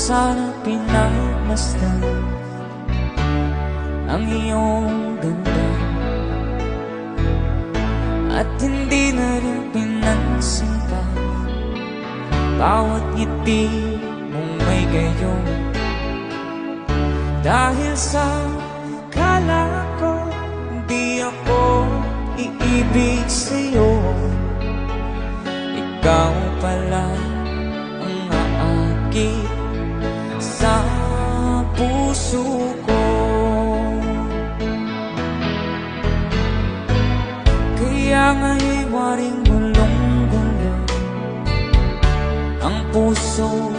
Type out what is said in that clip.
sana pinagmasdan ang iyong ganda, at hindi na rin pinansin pa bawat ngiti mong may gayon. Dahil sa kala ko di ako iibig sa'yo, ikaw pala ang aakit sa puso ko. Kaya nga'y waring gulong-gulo ang puso